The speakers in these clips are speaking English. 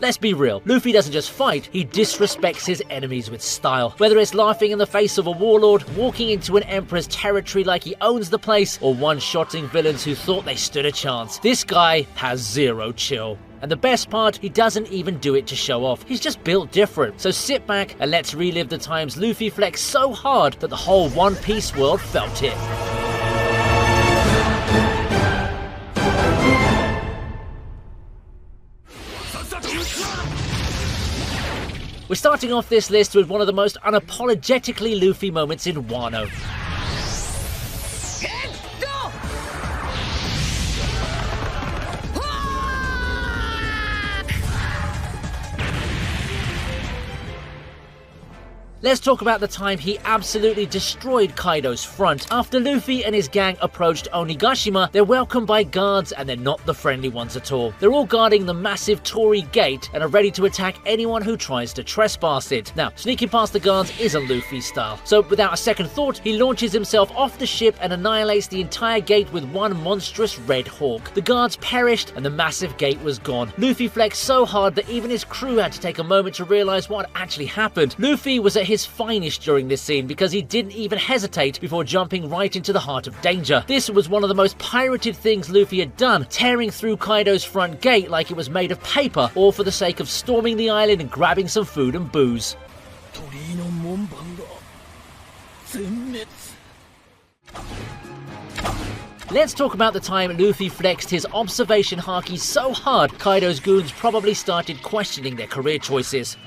Let's be real, Luffy doesn't just fight, he disrespects his enemies with style. Whether it's laughing in the face of a warlord, walking into an emperor's territory like he owns the place, or one-shotting villains who thought they stood a chance, this guy has zero chill. And the best part, he doesn't even do it to show off. He's just built different. So sit back and let's relive the times Luffy flexed so hard that the whole One Piece world felt it. We're starting off this list with one of the most unapologetically Luffy moments in Wano. Let's talk about the time he absolutely destroyed Kaido's front. After Luffy and his gang approached Onigashima, they're welcomed by guards and they're not the friendly ones at all. They're all guarding the massive Torii gate and are ready to attack anyone who tries to trespass it. Now, sneaking past the guards isn't Luffy's style, so without a second thought, he launches himself off the ship and annihilates the entire gate with one monstrous red hawk. The guards perished and the massive gate was gone. Luffy flexed so hard that even his crew had to take a moment to realize what actually happened. Luffy was at his finest during this scene because he didn't even hesitate before jumping right into the heart of danger. This was one of the most pirated things Luffy had done, tearing through Kaido's front gate like it was made of paper, all for the sake of storming the island and grabbing some food and booze. Let's talk about the time Luffy flexed his observation haki so hard Kaido's goons probably started questioning their career choices.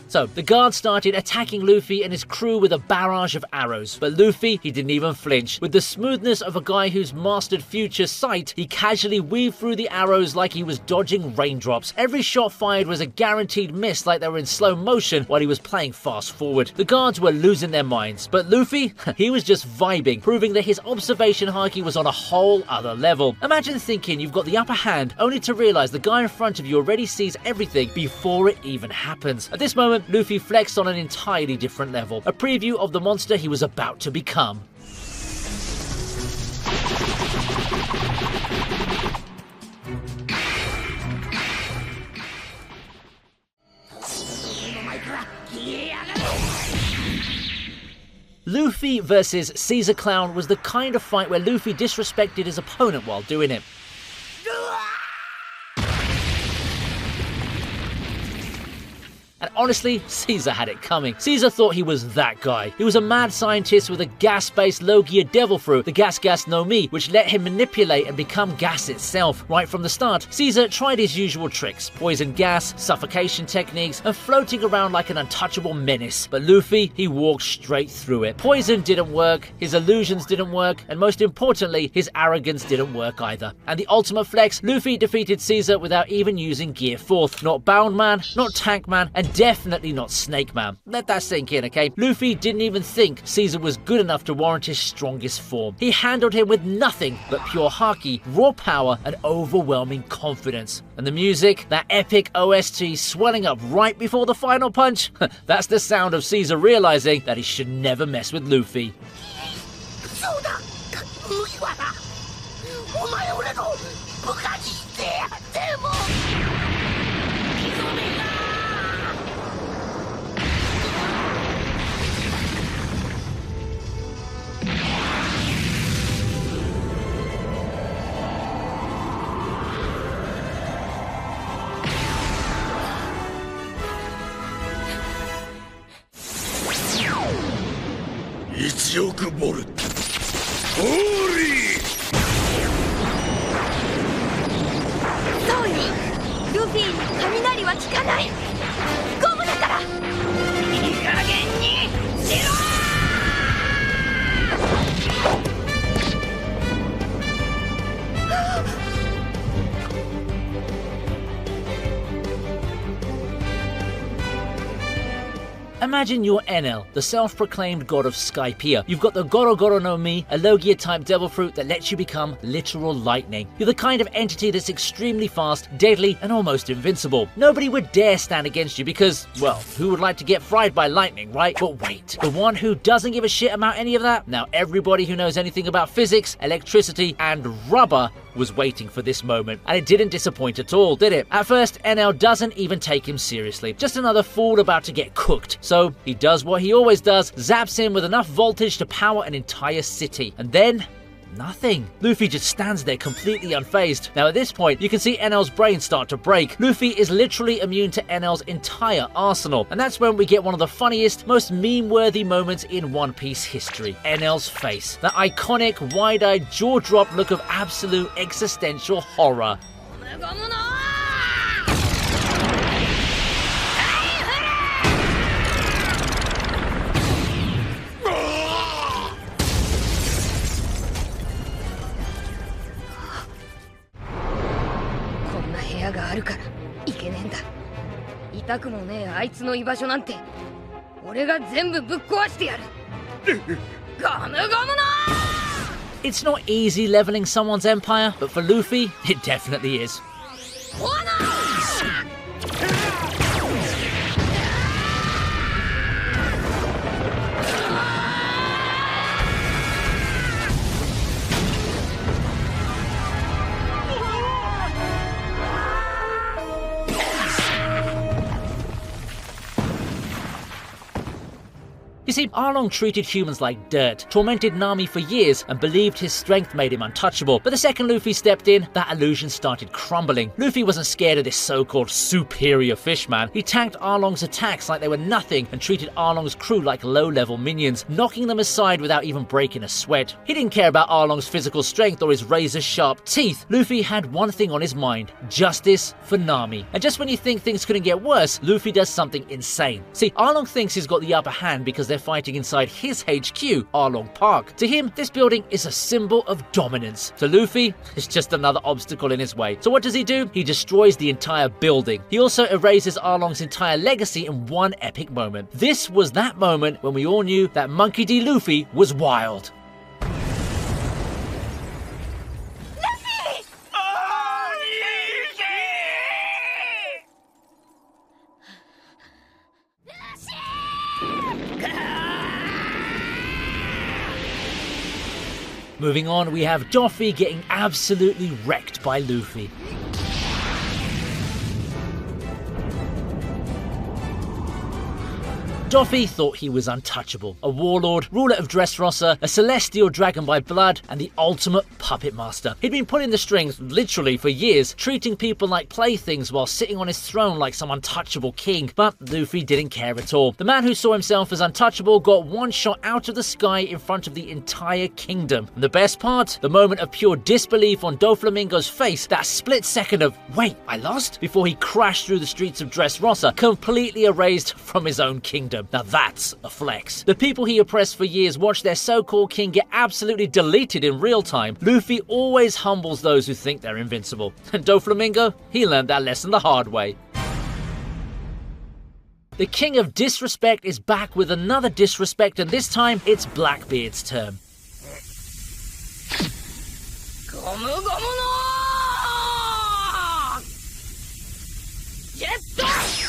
So, the guards started attacking Luffy and his crew with a barrage of arrows, but Luffy, he didn't even flinch. With the smoothness of a guy who's mastered future sight, he casually weaved through the arrows like he was dodging raindrops. Every shot fired was a guaranteed miss like they were in slow motion while he was playing fast forward. The guards were losing their minds, but Luffy, he was just vibing, proving that his observation haki was on a whole other level. Imagine thinking you've got the upper hand, only to realize the guy in front of you already sees everything before it even happens. At this moment, Luffy flexed on an entirely different level, a preview of the monster he was about to become. Luffy versus Caesar Clown was the kind of fight where Luffy disrespected his opponent while doing it. And honestly, Caesar had it coming. Caesar thought he was that guy. He was a mad scientist with a gas-based Logia devil fruit, the Gas no Mi, which let him manipulate and become gas itself. Right from the start, Caesar tried his usual tricks: poison gas, suffocation techniques, and floating around like an untouchable menace. But Luffy, he walked straight through it. Poison didn't work, his illusions didn't work, and most importantly, his arrogance didn't work either. And the ultimate flex, Luffy defeated Caesar without even using Gear 4th. Not Bound Man, not Tank Man, and definitely not Snake Man. Let that sink in, okay? Luffy didn't even think Caesar was good enough to warrant his strongest form. He handled him with nothing but pure haki, raw power, and overwhelming confidence. And the music, that epic OST swelling up right before the final punch, that's the sound of Caesar realizing that he should never mess with Luffy. Imagine you're Enel, the self-proclaimed god of Skypiea. You've got the Goro Goro no Mi, a Logia-type devil fruit that lets you become literal lightning. You're the kind of entity that's extremely fast, deadly, and almost invincible. Nobody would dare stand against you because, well, who would like to get fried by lightning, right? But wait, the one who doesn't give a shit about any of that? Now everybody who knows anything about physics, electricity, and rubber was waiting for this moment, and it didn't disappoint at all, did it? At first, Enel doesn't even take him seriously. Just another fool about to get cooked. So he does what he always does, zaps him with enough voltage to power an entire city. And then nothing. Luffy just stands there completely unfazed. Now at this point, you can see Enel's brain start to break. Luffy is literally immune to Enel's entire arsenal. And that's when we get one of the funniest, most meme-worthy moments in One Piece history. Enel's face. That iconic, wide-eyed, jaw-dropped look of absolute existential horror. があるからいけねえんだ。痛くもねえあいつの居場所なんて俺が全部ぶっ壊してやる。ゴムゴムの It's not easy leveling someone's empire, but for Luffy, it definitely is. You see, Arlong treated humans like dirt, tormented Nami for years, and believed his strength made him untouchable. But the second Luffy stepped in, that illusion started crumbling. Luffy wasn't scared of this so-called superior fishman. He tanked Arlong's attacks like they were nothing and treated Arlong's crew like low-level minions, knocking them aside without even breaking a sweat. He didn't care about Arlong's physical strength or his razor-sharp teeth. Luffy had one thing on his mind: justice for Nami. And just when you think things couldn't get worse, Luffy does something insane. See, Arlong thinks he's got the upper hand because they're fighting inside his HQ, Arlong Park. To him, this building is a symbol of dominance. To Luffy, it's just another obstacle in his way. So what does he do? He destroys the entire building. He also erases Arlong's entire legacy in one epic moment. This was that moment when we all knew that Monkey D. Luffy was wild. Moving on, we have Doffy getting absolutely wrecked by Luffy. Doffy thought he was untouchable. A warlord, ruler of Dressrosa, a celestial dragon by blood, and the ultimate puppet master. He'd been pulling the strings literally for years, treating people like playthings while sitting on his throne like some untouchable king. But Luffy didn't care at all. The man who saw himself as untouchable got one shot out of the sky in front of the entire kingdom. And the best part? The moment of pure disbelief on Doflamingo's face, that split second of, wait, I lost? Before he crashed through the streets of Dressrosa, completely erased from his own kingdom. Now that's a flex. The people he oppressed for years watched their so-called king get absolutely deleted in real time. Luffy always humbles those who think they're invincible. And Doflamingo, he learned that lesson the hard way. The king of disrespect is back with another disrespect, and this time it's Blackbeard's turn. Gomu gomu no Jetto!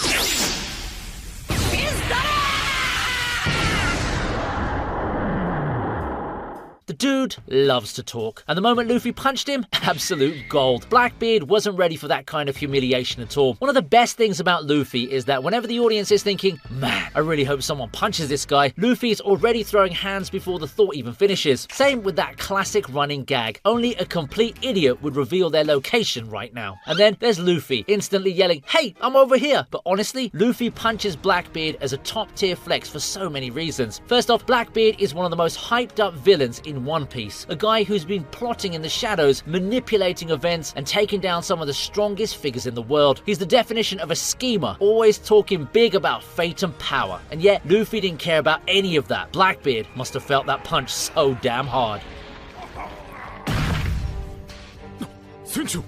The dude loves to talk, and the moment Luffy punched him, absolute gold. Blackbeard wasn't ready for that kind of humiliation at all. One of the best things about Luffy is that whenever the audience is thinking, man, I really hope someone punches this guy, Luffy is already throwing hands before the thought even finishes. Same with that classic running gag. Only a complete idiot would reveal their location right now. And then there's Luffy, instantly yelling, hey, I'm over here. But honestly, Luffy punches Blackbeard as a top tier flex for so many reasons. First off, Blackbeard is one of the most hyped up villains in One Piece, a guy who's been plotting in the shadows, manipulating events, and taking down some of the strongest figures in the world. He's the definition of a schemer, always talking big about fate and power. And yet, Luffy didn't care about any of that. Blackbeard must have felt that punch so damn hard. Senchu!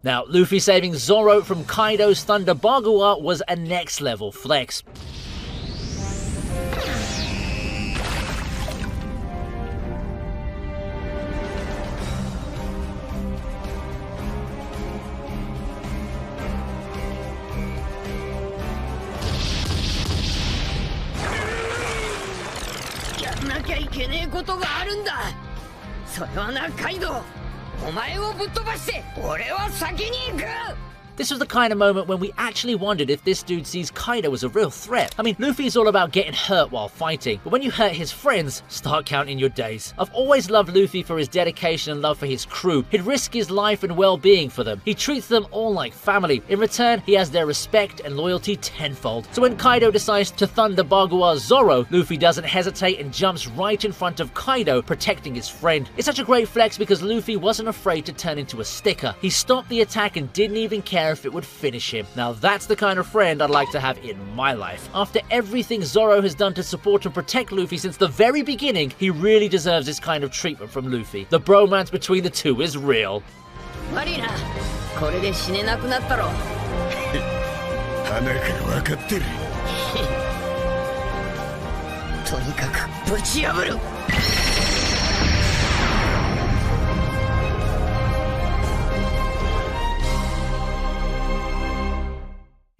Now, Luffy saving Zoro from Kaido's Thunder Bagua was a next level flex. This was the kind of moment when we actually wondered if this dude sees Kaido as a real threat. I mean, Luffy's all about getting hurt while fighting, but when you hurt his friends, start counting your days. I've always loved Luffy for his dedication and love for his crew. He'd risk his life and well-being for them. He treats them all like family. In return, he has their respect and loyalty tenfold. So when Kaido decides to Thunder Bagua Zoro, Luffy doesn't hesitate and jumps right in front of Kaido, protecting his friend. It's such a great flex because Luffy wasn't afraid to turn into a sticker. He stopped the attack and didn't even care if it would finish him. Now that's the kind of friend I'd like to have in my life. After everything Zoro has done to support and protect Luffy since the very beginning, he really deserves this kind of treatment from Luffy. The bromance between the two is real. これで死ねなくなったろ。鼻から分かってる。とにかくぶち破る。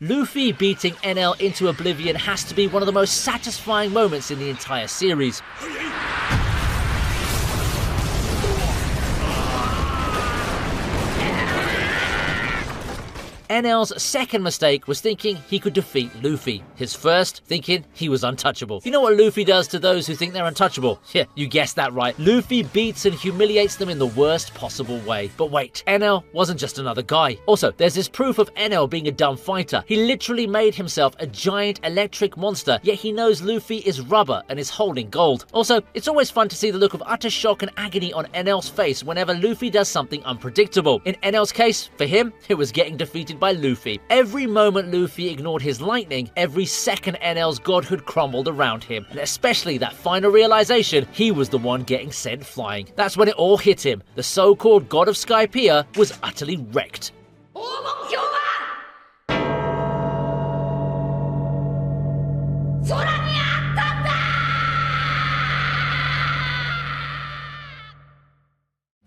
Luffy beating NL into oblivion has to be one of the most satisfying moments in the entire series. NL's second mistake was thinking he could defeat Luffy. His first, thinking he was untouchable. You know what Luffy does to those who think they're untouchable? Yeah, you guessed that right. Luffy beats and humiliates them in the worst possible way. But wait, NL wasn't just another guy. Also, there's this proof of NL being a dumb fighter. He literally made himself a giant electric monster, yet he knows Luffy is rubber and is holding gold. Also, it's always fun to see the look of utter shock and agony on NL's face whenever Luffy does something unpredictable. In NL's case, for him, it was getting defeated by Luffy. Every moment Luffy ignored his lightning, every second NL's godhood crumbled around him. And especially that final realization he was the one getting sent flying. That's when it all hit him. The so-called god of Skypiea was utterly wrecked.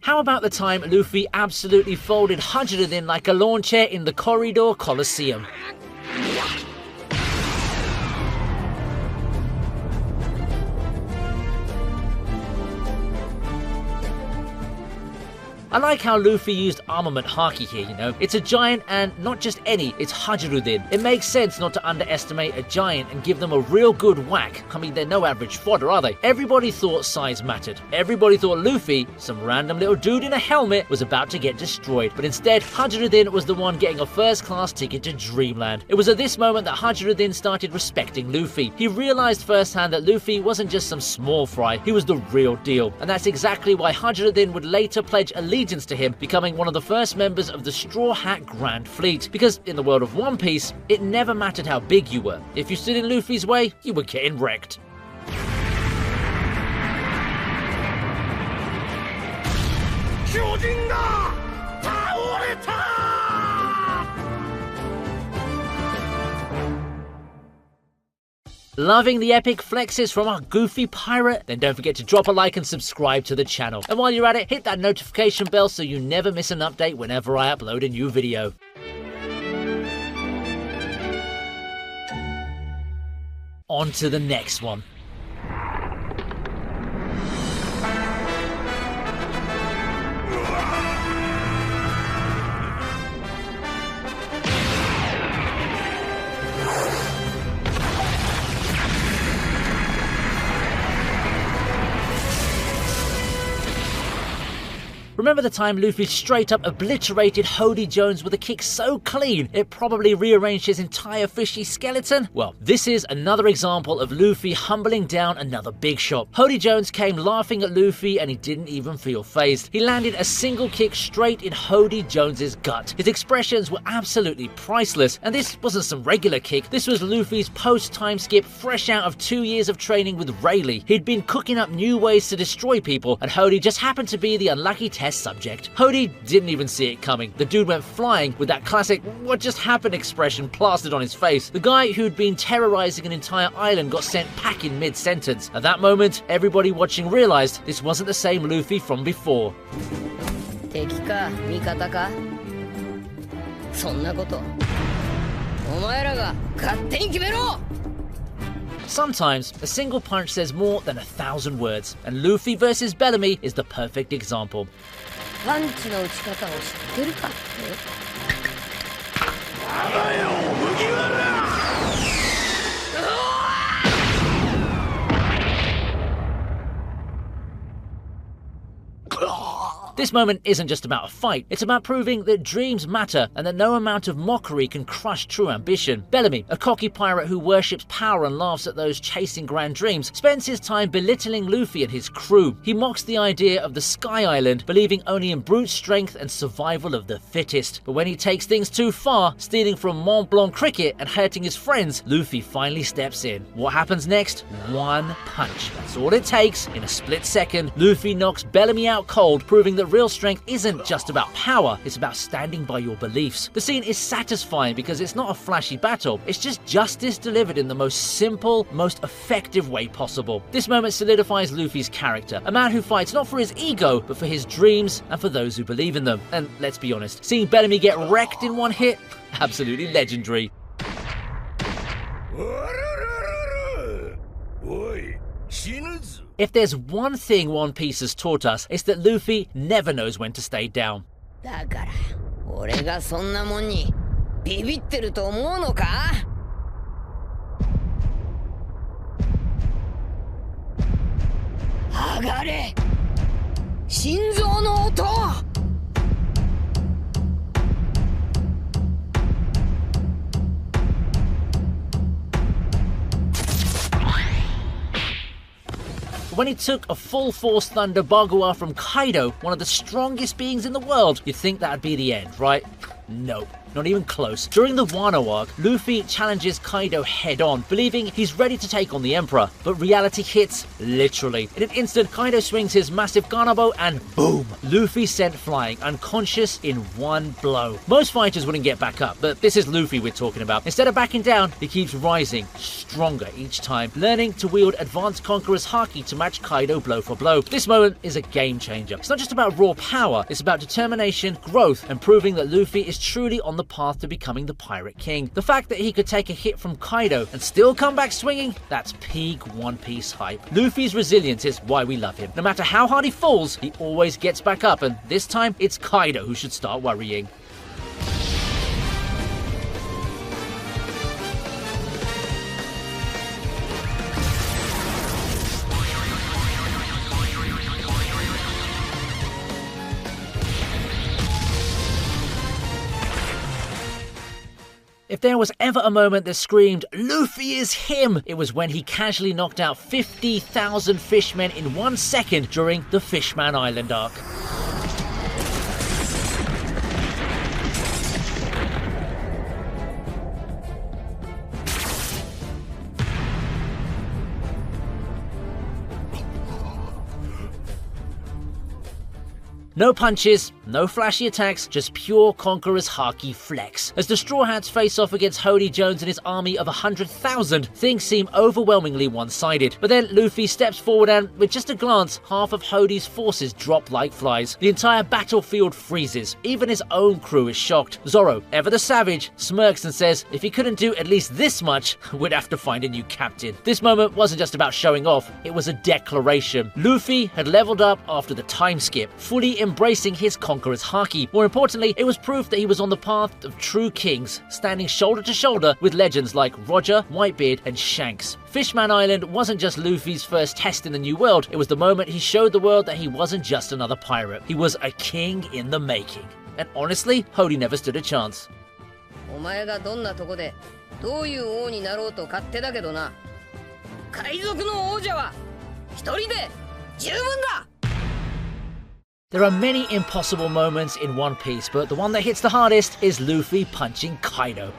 How about the time Luffy absolutely folded Hajirudin like a lawn chair in the Corridor Coliseum? I like how Luffy used armament haki here, you know. It's a giant and not just any, it's Hajirudin. It makes sense not to underestimate a giant and give them a real good whack. I mean, they're no average fodder, are they? Everybody thought size mattered. Everybody thought Luffy, some random little dude in a helmet, was about to get destroyed. But instead, Hajirudin was the one getting a first-class ticket to Dreamland. It was at this moment that Hajirudin started respecting Luffy. He realized firsthand that Luffy wasn't just some small fry, he was the real deal. And that's exactly why Hajirudin would later pledge allegiance to him, becoming one of the first members of the Straw Hat Grand Fleet. Because in the world of One Piece, it never mattered how big you were. If you stood in Luffy's way, you were getting wrecked. Loving the epic flexes from our goofy pirate? Then don't forget to drop a like and subscribe to the channel. And while you're at it, hit that notification bell so you never miss an update whenever I upload a new video. On to the next one. Remember the time Luffy straight up obliterated Hody Jones with a kick so clean it probably rearranged his entire fishy skeleton? Well, this is another example of Luffy humbling down another big shot. Hody Jones came laughing at Luffy and he didn't even feel fazed. He landed a single kick straight in Hody Jones's gut. His expressions were absolutely priceless, and this wasn't some regular kick. This was Luffy's post-time skip fresh out of 2 years of training with Rayleigh. He'd been cooking up new ways to destroy people, and Hody just happened to be the unlucky test subject. Hody didn't even see it coming. The dude went flying with that classic "what just happened" expression plastered on his face. The guy who'd been terrorizing an entire island got sent packing mid-sentence. At that moment, everybody watching realized this wasn't the same Luffy from before. 敵か味方かそんなことお前らが勝手に決めろ Sometimes, a single punch says more than 1,000 words, and Luffy versus Bellamy is the perfect example. パンチの打ち方を知ってるか This moment isn't just about a fight, it's about proving that dreams matter and that no amount of mockery can crush true ambition. Bellamy, a cocky pirate who worships power and laughs at those chasing grand dreams, spends his time belittling Luffy and his crew. He mocks the idea of the Sky Island, believing only in brute strength and survival of the fittest. But when he takes things too far, stealing from Mont Blanc cricket and hurting his friends, Luffy finally steps in. What happens next? One punch. That's all it takes. In a split second, Luffy knocks Bellamy out cold, proving that real strength isn't just about power, it's about standing by your beliefs. The scene is satisfying because it's not a flashy battle, it's just justice delivered in the most simple, most effective way possible. This moment solidifies Luffy's character, a man who fights not for his ego, but for his dreams and for those who believe in them. And let's be honest, seeing Bellamy get wrecked in one hit, absolutely legendary. If there's one thing One Piece has taught us, it's that Luffy never knows when to stay down. だから俺がそんなもんにビビってると思うのか上がれ心臓の音 When he took a full-force Thunder Bagua from Kaido, one of the strongest beings in the world, you'd think that'd be the end, right? Nope. Not even close. During the Wano arc, Luffy challenges Kaido head-on, believing he's ready to take on the Emperor, but reality hits literally. In an instant, Kaido swings his massive Ganabo and boom! Luffy sent flying, unconscious in one blow. Most fighters wouldn't get back up, but this is Luffy we're talking about. Instead of backing down, he keeps rising, stronger each time, learning to wield Advanced Conqueror's Haki to match Kaido blow for blow. This moment is a game changer. It's not just about raw power, it's about determination, growth, and proving that Luffy is truly on the path to becoming the Pirate King. The fact that he could take a hit from Kaido and still come back swinging, that's peak One Piece hype. Luffy's resilience is why we love him. No matter how hard he falls, he always gets back up, and this time it's Kaido who should start worrying. If there was ever a moment that screamed, Luffy is him, it was when he casually knocked out 50,000 fishmen in 1 second during the Fishman Island arc. No punches, no flashy attacks, just pure Conqueror's Haki flex. As the Straw Hats face off against Hody Jones and his army of 100,000, things seem overwhelmingly one-sided. But then Luffy steps forward and, with just a glance, half of Hody's forces drop like flies. The entire battlefield freezes. Even his own crew is shocked. Zoro, ever the savage, smirks and says if he couldn't do at least this much, we'd have to find a new captain. This moment wasn't just about showing off, it was a declaration. Luffy had leveled up after the time skip, fully embracing his conqueror's haki. More importantly, it was proof that he was on the path of true kings, standing shoulder to shoulder with legends like Roger, Whitebeard, and Shanks. Fishman Island wasn't just Luffy's first test in the new world, it was the moment he showed the world that he wasn't just another pirate. He was a king in the making. And honestly, Hody never stood a chance. お前がどんなとこでどういう王になろうと勝手だけどな。海賊の王者は一人で十分だ。 There are many impossible moments in One Piece, but the one that hits the hardest is Luffy punching Kaido.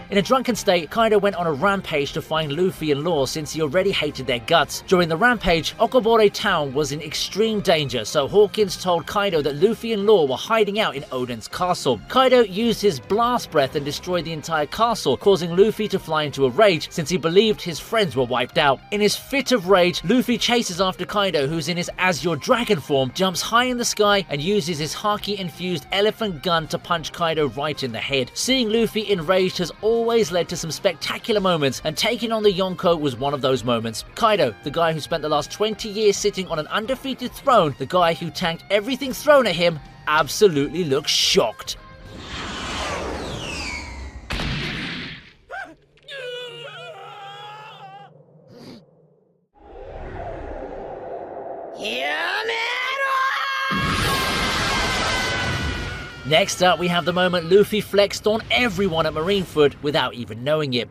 In a drunken state, Kaido went on a rampage to find Luffy and Law since he already hated their guts. During the rampage, Okobore town was in extreme danger, so Hawkins told Kaido that Luffy and Law were hiding out in Oden's castle. Kaido used his blast breath and destroyed the entire castle, causing Luffy to fly into a rage since he believed his friends were wiped out. In his fit of rage, Luffy chases after Kaido, who's in his Azure Dragon form, jumps high in the sky and uses his Haki-infused elephant gun to punch Kaido right in the head. Seeing Luffy enraged has always led to some spectacular moments, and taking on the Yonko was one of those moments. Kaido, the guy who spent the last 20 years sitting on an undefeated throne, the guy who tanked everything thrown at him, absolutely looks shocked. Next up, we have the moment Luffy flexed on everyone at Marineford without even knowing it.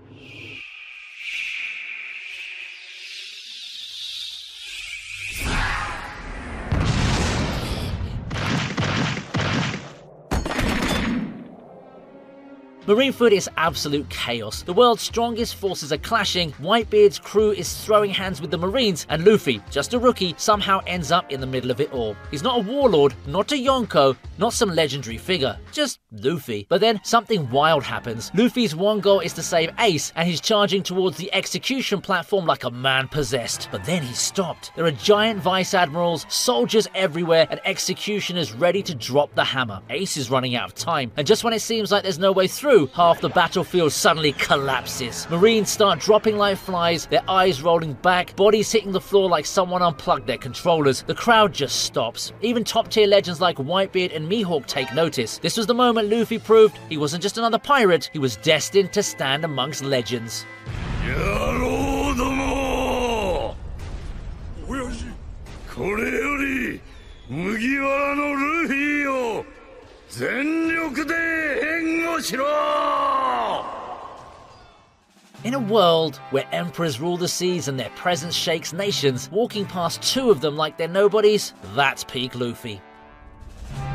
Marineford is absolute chaos. The world's strongest forces are clashing, Whitebeard's crew is throwing hands with the Marines, and Luffy, just a rookie, somehow ends up in the middle of it all. He's not a warlord, not a Yonko, not some legendary figure, just Luffy. But then something wild happens. Luffy's one goal is to save Ace, and he's charging towards the execution platform like a man possessed. But then he's stopped. There are giant vice admirals, soldiers everywhere, and executioners ready to drop the hammer. Ace is running out of time, and just when it seems like there's no way through, half the battlefield suddenly collapses. Marines start dropping like flies, their eyes rolling back, bodies hitting the floor like someone unplugged their controllers. The crowd just stops. Even top-tier legends like Whitebeard and Mihawk take notice. This was the moment Luffy proved he wasn't just another pirate, he was destined to stand amongst legends. In a world where emperors rule the seas and their presence shakes nations, walking past two of them like they're nobodies, that's peak Luffy.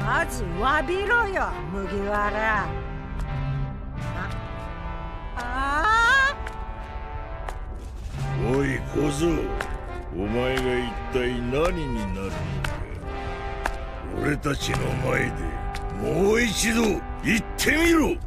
まず詫びろよ、麦わら。おい小僧、お前が一体何になるのか。俺たちの前でもう一度言ってみろ。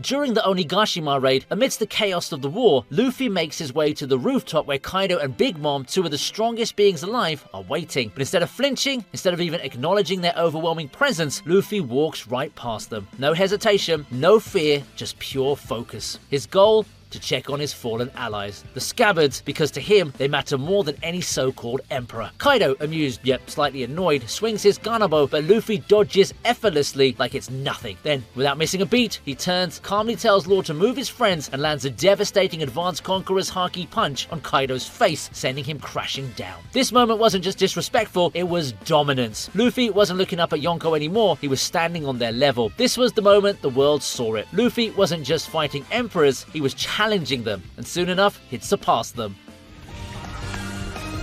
During the Onigashima raid, amidst the chaos of the war, Luffy makes his way to the rooftop where Kaido and Big Mom, two of the strongest beings alive, are waiting. But instead of flinching, instead of even acknowledging their overwhelming presence, Luffy walks right past them. No hesitation, no fear, just pure focus. His goal? To check on his fallen allies, the Scabbards, because to him they matter more than any so-called emperor. Kaido, amused yet slightly annoyed, swings his Ganabo, but Luffy dodges effortlessly like it's nothing. Then, without missing a beat, he turns, calmly tells Law to move his friends, and lands a devastating Advanced Conqueror's Haki punch on Kaido's face, sending him crashing down. This moment wasn't just disrespectful, it was dominance. Luffy wasn't looking up at Yonko anymore, he was standing on their level. This was the moment the world saw it. Luffy wasn't just fighting emperors, he was challenging them, and soon enough, he'd surpass them.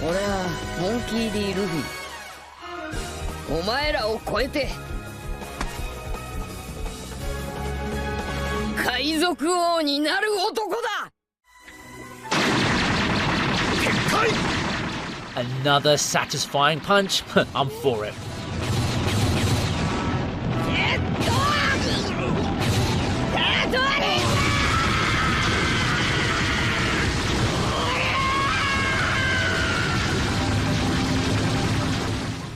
俺はモンキー D ルフィ。お前らを超えて海賊王になる男だ。 Another satisfying punch? I'm for it.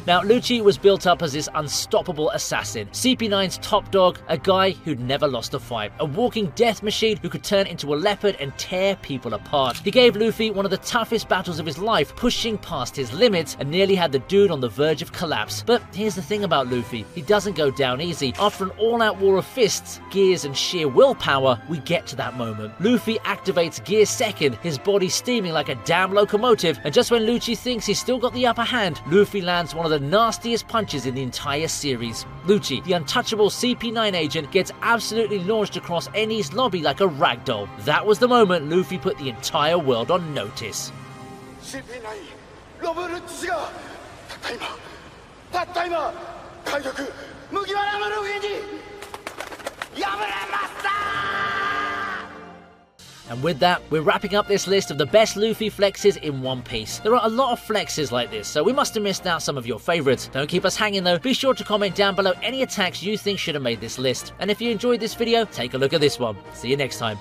Now, Lucci was built up as this unstoppable assassin, CP9's top dog, a guy who'd never lost a fight, a walking death machine who could turn into a leopard and tear people apart. He gave Luffy one of the toughest battles of his life, pushing past his limits and nearly had the dude on the verge of collapse. But here's the thing about Luffy, he doesn't go down easy. After an all-out war of fists, gears and sheer willpower, we get to that moment. Luffy activates Gear Second, his body steaming like a damn locomotive, and just when Lucci thinks he's still got the upper hand, Luffy lands one of the nastiest punches in the entire series. Lucci, the untouchable CP9 agent, gets absolutely launched across Eni's lobby like a ragdoll. That was the moment Luffy put the entire world on notice. CP9 ロブルッチ氏がたった今海賊麦わらのルフィに敗れました。 And with that, we're wrapping up this list of the best Luffy flexes in One Piece. There are a lot of flexes like this, so we must have missed out some of your favourites. Don't keep us hanging though, be sure to comment down below any attacks you think should have made this list. And if you enjoyed this video, take a look at this one. See you next time.